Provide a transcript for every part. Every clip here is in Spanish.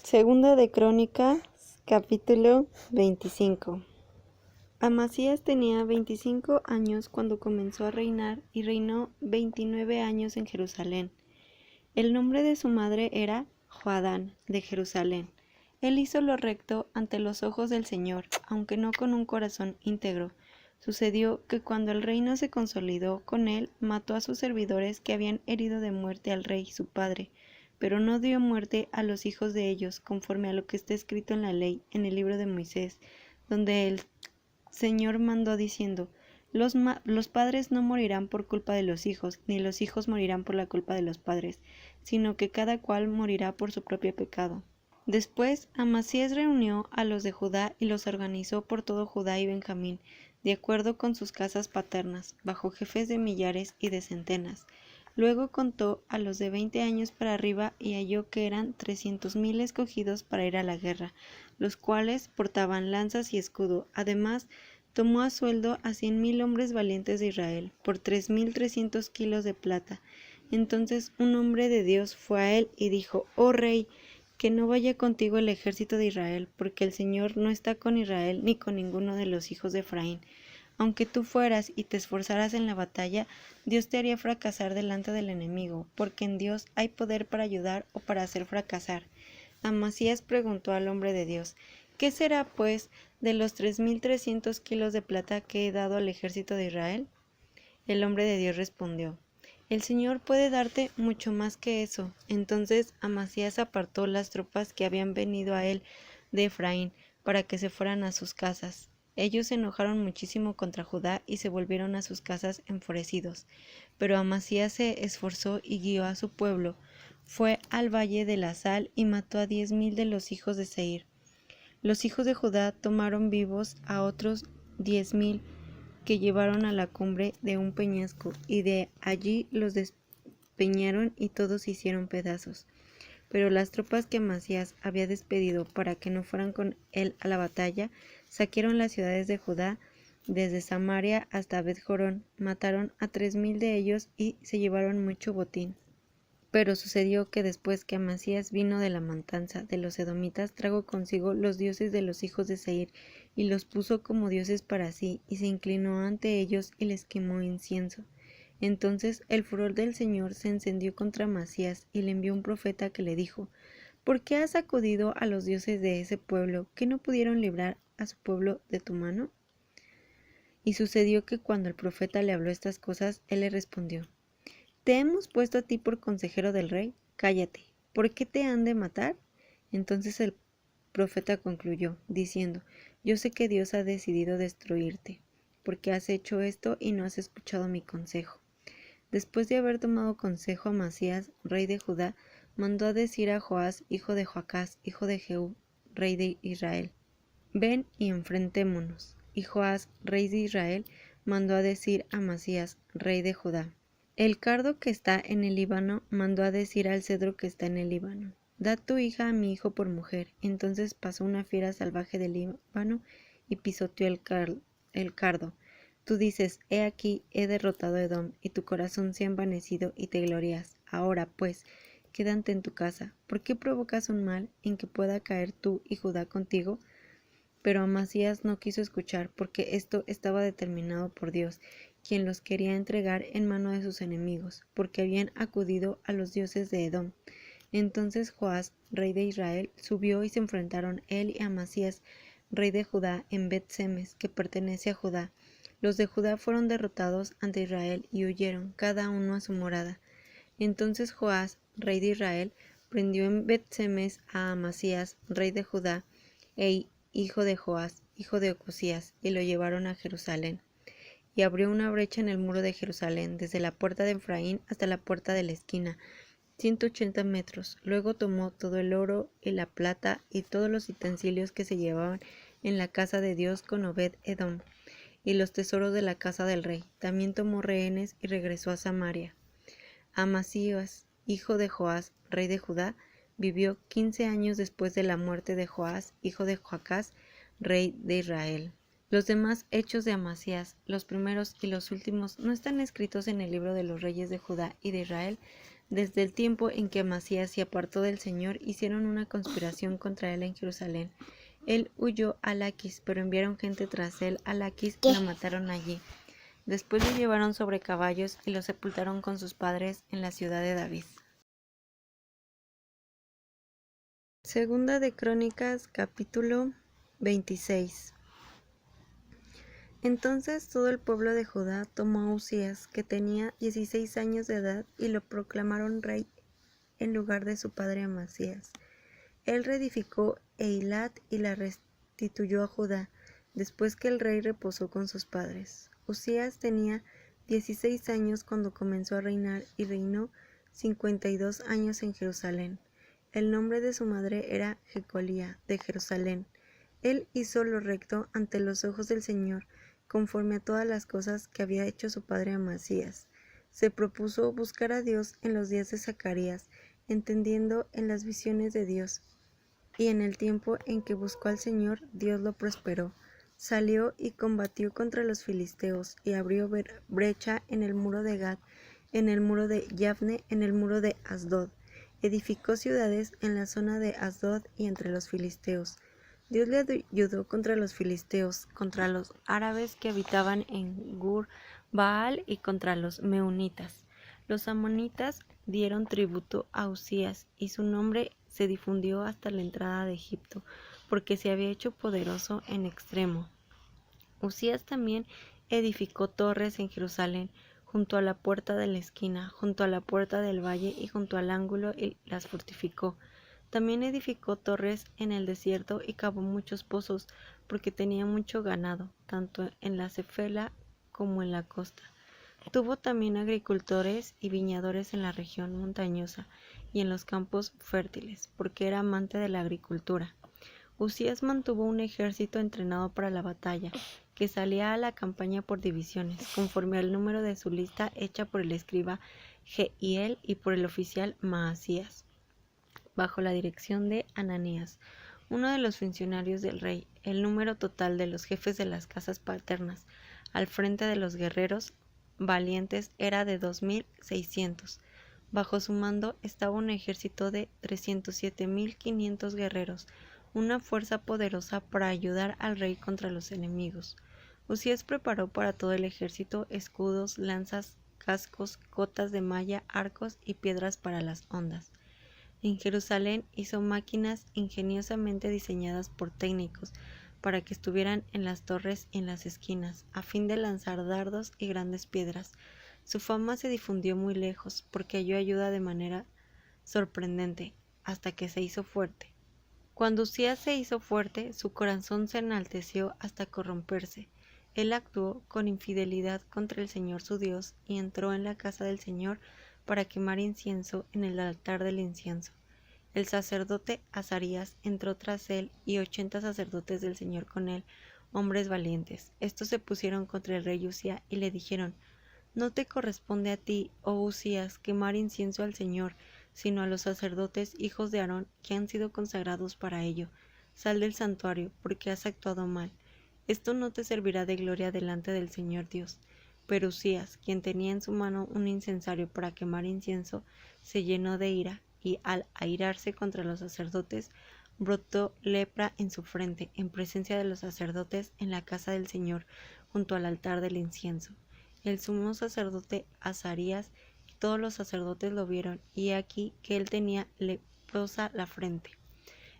Segunda de Crónicas, capítulo 25. Amasías tenía 25 años cuando comenzó a reinar y reinó 29 años en Jerusalén. El nombre de su madre era Joadán de Jerusalén. Él hizo lo recto ante los ojos del Señor, aunque no con un corazón íntegro. Sucedió que cuando el reino se consolidó con él, mató a sus servidores que habían herido de muerte al rey su padre, pero no dio muerte a los hijos de ellos, conforme a lo que está escrito en la ley, en el libro de Moisés, donde el Señor mandó diciendo: los padres no morirán por culpa de los hijos, ni los hijos morirán por la culpa de los padres, sino que cada cual morirá por su propio pecado. Después Amasías reunió a los de Judá y los organizó por todo Judá y Benjamín, de acuerdo con sus casas paternas, bajo jefes de millares y de centenas. Luego contó a los de 20 años para arriba y halló que eran 300,000 escogidos para ir a la guerra, los cuales portaban lanzas y escudo. Además, tomó a sueldo a 100,000 hombres valientes de Israel, por 3,300 kilos de plata. Entonces un hombre de Dios fue a él y dijo: «Oh rey, que no vaya contigo el ejército de Israel, porque el Señor no está con Israel ni con ninguno de los hijos de Efraín. Aunque tú fueras y te esforzaras en la batalla, Dios te haría fracasar delante del enemigo, porque en Dios hay poder para ayudar o para hacer fracasar». Amasías preguntó al hombre de Dios: «¿Qué será, pues, de los 3,300 kilos de plata que he dado al ejército de Israel?» El hombre de Dios respondió: «El Señor puede darte mucho más que eso». Entonces Amasías apartó las tropas que habían venido a él de Efraín, para que se fueran a sus casas. Ellos se enojaron muchísimo contra Judá y se volvieron a sus casas enfurecidos. Pero Amasías se esforzó y guió a su pueblo. Fue al valle de la Sal y mató a 10,000 de los hijos de Seir. Los hijos de Judá tomaron vivos a otros 10,000 que llevaron a la cumbre de un peñasco, y de allí los despeñaron y todos se hicieron pedazos. Pero las tropas que Amasías había despedido para que no fueran con él a la batalla, saquearon las ciudades de Judá desde Samaria hasta Bet-Jorón, mataron a 3,000 de ellos y se llevaron mucho botín. Pero sucedió que después que Amasías vino de la matanza de los edomitas, trajo consigo los dioses de los hijos de Seir, y los puso como dioses para sí, y se inclinó ante ellos y les quemó incienso. Entonces el furor del Señor se encendió contra Amasías, y le envió un profeta que le dijo: «¿Por qué has sacudido a los dioses de ese pueblo, que no pudieron librar a su pueblo de tu mano?» Y sucedió que cuando el profeta le habló estas cosas, él le respondió: «¿Te hemos puesto a ti por consejero del rey? Cállate. ¿Por qué te han de matar?» Entonces el profeta concluyó, diciendo: «Yo sé que Dios ha decidido destruirte, porque has hecho esto y no has escuchado mi consejo». Después de haber tomado consejo, Amasías, rey de Judá, mandó a decir a Joás, hijo de Joacás, hijo de Jehú, rey de Israel: «Ven y enfrentémonos». Y Joás, rey de Israel, mandó a decir a Amasías, rey de Judá: «El cardo que está en el Líbano mandó a decir al cedro que está en el Líbano: da tu hija a mi hijo por mujer». Entonces pasó una fiera salvaje del Líbano y pisoteó el cardo. Tú dices: «He aquí, he derrotado a Edom», y tu corazón se ha envanecido y te glorias. Ahora, pues, quédate en tu casa. ¿Por qué provocas un mal en que pueda caer tú y Judá contigo? Pero Amasías no quiso escuchar, porque esto estaba determinado por Dios, quien los quería entregar en mano de sus enemigos, porque habían acudido a los dioses de Edom. Entonces Joás, rey de Israel, subió y se enfrentaron él y Amasías, rey de Judá, en Bet-Semes, que pertenece a Judá. Los de Judá fueron derrotados ante Israel y huyeron, cada uno a su morada. Entonces Joás, rey de Israel, prendió en Bet-Semes a Amasías, rey de Judá, hijo de Joás, hijo de Ocosías, y lo llevaron a Jerusalén. Y abrió una brecha en el muro de Jerusalén, desde la puerta de Efraín hasta la puerta de la esquina, 180 metros. Luego tomó todo el oro y la plata y todos los utensilios que se llevaban en la casa de Dios con Obed-Edom, y los tesoros de la casa del rey. También tomó rehenes y regresó a Samaria. Amasías, hijo de Joás, rey de Judá, vivió 15 años después de la muerte de Joás, hijo de Joacás, rey de Israel. Los demás hechos de Amasías, los primeros y los últimos, ¿no están escritos en el libro de los reyes de Judá y de Israel? Desde el tiempo en que Amasías se apartó del Señor, hicieron una conspiración contra él en Jerusalén. Él huyó a Laquis, pero enviaron gente tras él a Laquis y lo mataron allí. Después lo llevaron sobre caballos y lo sepultaron con sus padres en la ciudad de David. Segunda de Crónicas, capítulo 26. Entonces todo el pueblo de Judá tomó a Uzías, que tenía 16 años de edad, y lo proclamaron rey en lugar de su padre Amasías. Él reedificó Eilat y la restituyó a Judá, después que el rey reposó con sus padres. Uzías tenía 16 años cuando comenzó a reinar y reinó 52 años en Jerusalén. El nombre de su madre era Jecolía, de Jerusalén. Él hizo lo recto ante los ojos del Señor, conforme a todas las cosas que había hecho su padre Amasías. Se propuso buscar a Dios en los días de Zacarías, entendiendo en las visiones de Dios. Y en el tiempo en que buscó al Señor, Dios lo prosperó. Salió y combatió contra los filisteos, y abrió brecha en el muro de Gad, en el muro de Yavne, en el muro de Asdod. Edificó ciudades en la zona de Asdod y entre los filisteos. Dios le ayudó contra los filisteos, contra los árabes que habitaban en Gur Baal y contra los meunitas. Los amonitas dieron tributo a Uzías, y su nombre se difundió hasta la entrada de Egipto, porque se había hecho poderoso en extremo. Uzías también edificó torres en Jerusalén, junto a la puerta de la esquina, junto a la puerta del valle y junto al ángulo, y las fortificó. También edificó torres en el desierto y cavó muchos pozos, porque tenía mucho ganado, tanto en la Cefela como en la costa. Tuvo también agricultores y viñadores en la región montañosa y en los campos fértiles, porque era amante de la agricultura. Uzías mantuvo un ejército entrenado para la batalla, que salía a la campaña por divisiones, conforme al número de su lista hecha por el escriba Jehiel y por el oficial Maasías, bajo la dirección de Ananías, uno de los funcionarios del rey. El número total de los jefes de las casas paternas, al frente de los guerreros valientes, era de 2.600. Bajo su mando estaba un ejército de 307.500 guerreros, una fuerza poderosa para ayudar al rey contra los enemigos. Uzías preparó para todo el ejército escudos, lanzas, cascos, cotas de malla, arcos y piedras para las hondas. En Jerusalén hizo máquinas ingeniosamente diseñadas por técnicos para que estuvieran en las torres y en las esquinas, a fin de lanzar dardos y grandes piedras. Su fama se difundió muy lejos, porque halló ayuda de manera sorprendente, hasta que se hizo fuerte. Cuando Uzías se hizo fuerte, su corazón se enalteció hasta corromperse. Él actuó con infidelidad contra el Señor su Dios, y entró en la casa del Señor para quemar incienso en el altar del incienso. El sacerdote Azarías entró tras él, y 80 sacerdotes del Señor con él, hombres valientes. Estos se pusieron contra el rey Uzías y le dijeron: No te corresponde a ti, oh Uzías, quemar incienso al Señor, sino a los sacerdotes hijos de Aarón, que han sido consagrados para ello. Sal del santuario, porque has actuado mal. Esto no te servirá de gloria delante del Señor Dios. Pero Uzías, quien tenía en su mano un incensario para quemar incienso, se llenó de ira, y al airarse contra los sacerdotes, brotó lepra en su frente, en presencia de los sacerdotes, en la casa del Señor, junto al altar del incienso. El sumo sacerdote Azarías y todos los sacerdotes lo vieron, y aquí que él tenía leprosa la frente.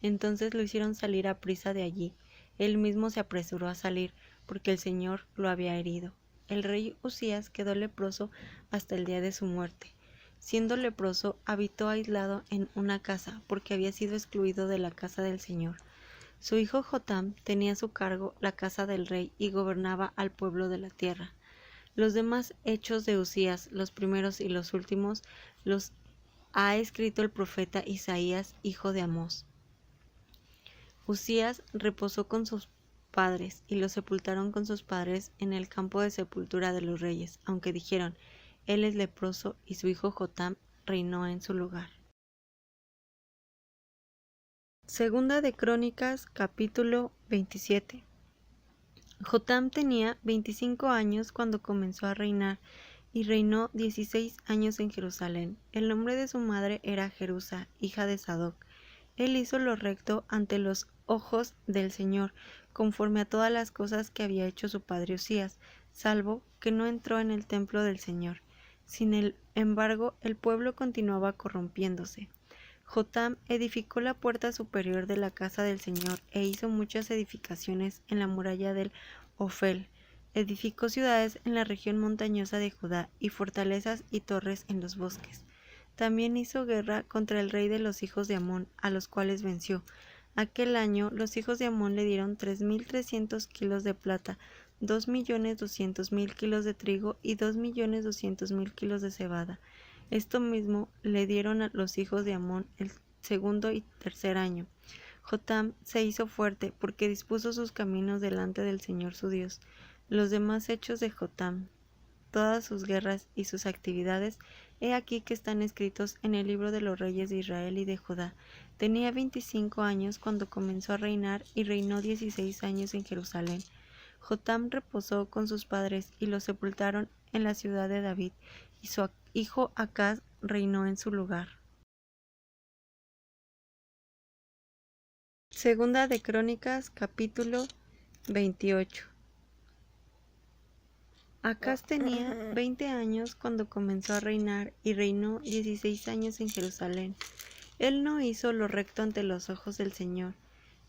Entonces lo hicieron salir a prisa de allí. Él mismo se apresuró a salir, porque el Señor lo había herido. El rey Uzías quedó leproso hasta el día de su muerte. Siendo leproso, habitó aislado en una casa, porque había sido excluido de la casa del Señor. Su hijo Jotam tenía a su cargo la casa del rey y gobernaba al pueblo de la tierra. Los demás hechos de Uzías, los primeros y los últimos, los ha escrito el profeta Isaías, hijo de Amós. Uzías reposó con sus padres, y lo sepultaron con sus padres en el campo de sepultura de los reyes, aunque dijeron: Él es leproso, y su hijo Jotam reinó en su lugar. Segunda de Crónicas, capítulo 27. Jotam tenía 25 años cuando comenzó a reinar, y reinó 16 años en Jerusalén. El nombre de su madre era Jerusa, hija de Sadoc. Él hizo lo recto ante los ojos del Señor, conforme a todas las cosas que había hecho su padre Usías, salvo que no entró en el templo del Señor. Sin embargo, el pueblo continuaba corrompiéndose. Jotam edificó la puerta superior de la casa del Señor e hizo muchas edificaciones en la muralla del Ofel. Edificó ciudades en la región montañosa de Judá y fortalezas y torres en los bosques. También hizo guerra contra el rey de los hijos de Amón, a los cuales venció. Aquel año los hijos de Amón le dieron 3.300 kilos de plata, 2.200.000 kilos de trigo y 2.200.000 kilos de cebada. Esto mismo le dieron a los hijos de Amón el segundo y tercer año. Jotam se hizo fuerte porque dispuso sus caminos delante del Señor su Dios. Los demás hechos de Jotam, todas sus guerras y sus actividades, he aquí que están escritos en el libro de los reyes de Israel y de Judá. Tenía 25 años cuando comenzó a reinar y reinó 16 años en Jerusalén. Jotam reposó con sus padres y los sepultaron en la ciudad de David, y su hijo Acaz reinó en su lugar. Segunda de Crónicas, capítulo 28. Acaz tenía 20 años cuando comenzó a reinar y reinó 16 años en Jerusalén. Él no hizo lo recto ante los ojos del Señor,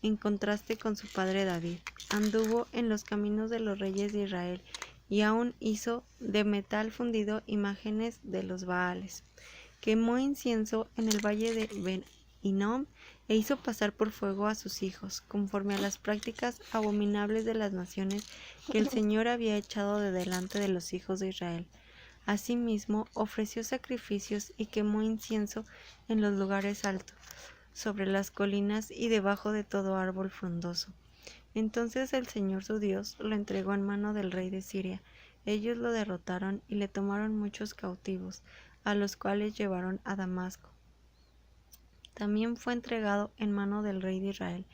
en contraste con su padre David. Anduvo en los caminos de los reyes de Israel y aún hizo de metal fundido imágenes de los Baales. Quemó incienso en el valle de Ben-Hinnom e hizo pasar por fuego a sus hijos, conforme a las prácticas abominables de las naciones que el Señor había echado de delante de los hijos de Israel. Asimismo, ofreció sacrificios y quemó incienso en los lugares altos, sobre las colinas y debajo de todo árbol frondoso. Entonces el Señor su Dios lo entregó en mano del rey de Siria. Ellos lo derrotaron y le tomaron muchos cautivos, a los cuales llevaron a Damasco. También fue entregado en mano del rey de Israel,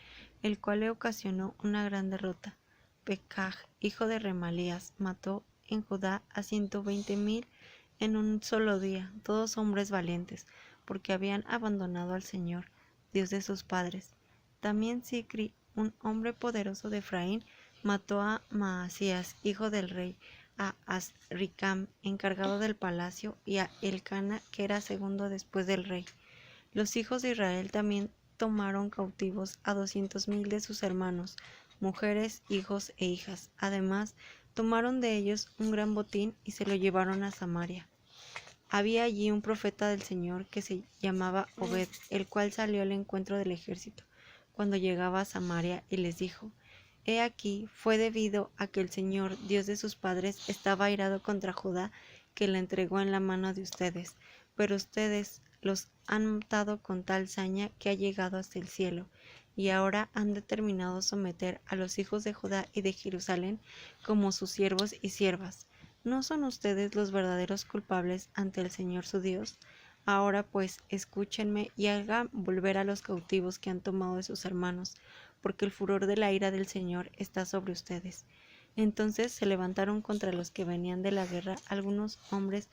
el cual le ocasionó una gran derrota. Pekaj, hijo de Remalías, mató en Judá a 120.000 en un solo día, todos hombres valientes, porque habían abandonado al Señor, Dios de sus padres. También Sicri, un hombre poderoso de Efraín, mató a Maasías, hijo del rey, a Azricam, encargado del palacio, y a Elcana, que era segundo después del rey. Los hijos de Israel también tomaron cautivos a 200.000 de sus hermanos, mujeres, hijos e hijas. Además, tomaron de ellos un gran botín y se lo llevaron a Samaria. Había allí un profeta del Señor que se llamaba Obed, el cual salió al encuentro del ejército cuando llegaba a Samaria y les dijo: He aquí, fue debido a que el Señor, Dios de sus padres, estaba airado contra Judá, que la entregó en la mano de ustedes, pero ustedes los han matado con tal saña que ha llegado hasta el cielo, y ahora han determinado someter a los hijos de Judá y de Jerusalén como sus siervos y siervas. ¿No son ustedes los verdaderos culpables ante el Señor su Dios? Ahora pues, escúchenme y hagan volver a los cautivos que han tomado de sus hermanos, porque el furor de la ira del Señor está sobre ustedes. Entonces se levantaron contra los que venían de la guerra algunos hombres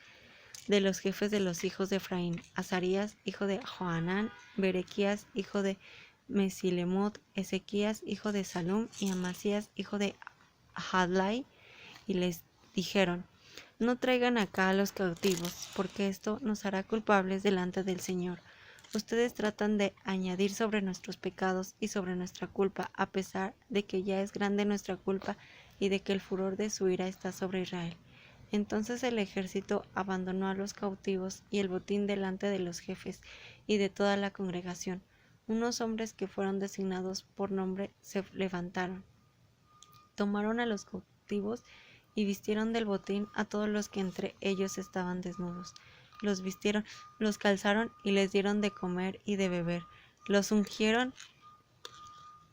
de los jefes de los hijos de Efraín: Azarías, hijo de Johanán, Berequías, hijo de Mesilemot, Ezequías, hijo de Salum, y Amasías, hijo de Hadlai, y les dijeron: No traigan acá a los cautivos, porque esto nos hará culpables delante del Señor. Ustedes tratan de añadir sobre nuestros pecados y sobre nuestra culpa, a pesar de que ya es grande nuestra culpa y de que el furor de su ira está sobre Israel. Entonces el ejército abandonó a los cautivos y el botín delante de los jefes y de toda la congregación. Unos hombres que fueron designados por nombre se levantaron, tomaron a los cautivos y vistieron del botín a todos los que entre ellos estaban desnudos. Los vistieron, los calzaron y les dieron de comer y de beber. Los ungieron,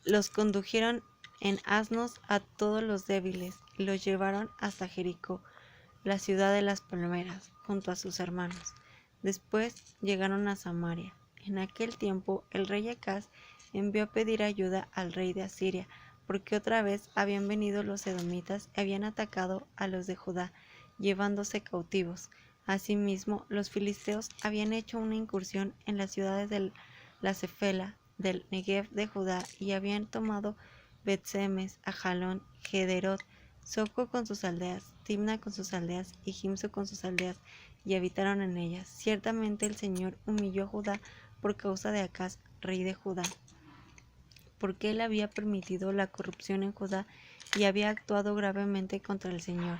los condujeron en asnos a todos los débiles y los llevaron hasta Jericó, la ciudad de las palmeras, junto a sus hermanos. Después llegaron a Samaria. En aquel tiempo el rey Acaz envió a pedir ayuda al rey de Asiria, porque otra vez habían venido los edomitas y habían atacado a los de Judá, llevándose cautivos. Asimismo, los filisteos habían hecho una incursión en las ciudades de la Cefela, del Negev de Judá, y habían tomado Bet-Semes, Ajalón, Gederot, Soco con sus aldeas, Timna con sus aldeas y Gimso con sus aldeas, y habitaron en ellas. Ciertamente el Señor humilló a Judá por causa de Acaz, rey de Judá, porque él había permitido la corrupción en Judá y había actuado gravemente contra el Señor.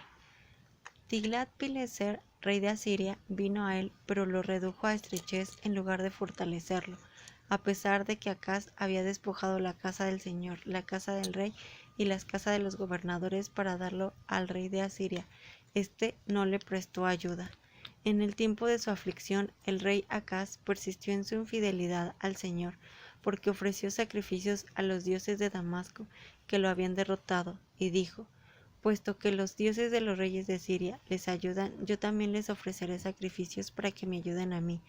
Tiglat-Pileser, rey de Asiria, vino a él, pero lo redujo a estrechez en lugar de fortalecerlo, a pesar de que Acaz había despojado la casa del Señor, la casa del rey y las casas de los gobernadores para darlo al rey de Asiria. Este no le prestó ayuda. En el tiempo de su aflicción, el rey Acaz persistió en su infidelidad al Señor, porque ofreció sacrificios a los dioses de Damasco, que lo habían derrotado, y dijo: puesto que los dioses de los reyes de Siria les ayudan, yo también les ofreceré sacrificios para que me ayuden a mí.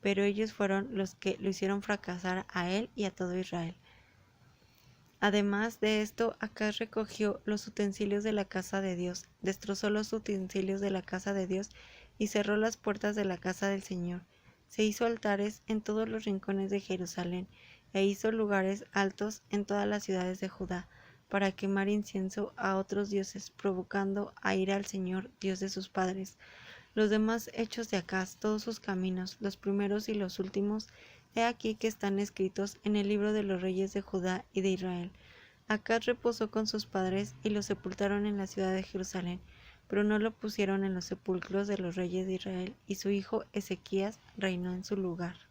Pero ellos fueron los que lo hicieron fracasar a él y a todo Israel. Además de esto, Acaz recogió los utensilios de la casa de Dios, destrozó los utensilios de la casa de Dios y cerró las puertas de la casa del Señor. Se hizo altares en todos los rincones de Jerusalén e hizo lugares altos en todas las ciudades de Judá, para quemar incienso a otros dioses, provocando a ira al Señor, Dios de sus padres. Los demás hechos de Acaz, todos sus caminos, los primeros y los últimos, he aquí que están escritos en el libro de los reyes de Judá y de Israel. Acaz reposó con sus padres y lo sepultaron en la ciudad de Jerusalén, pero no lo pusieron en los sepulcros de los reyes de Israel, y su hijo Ezequías reinó en su lugar.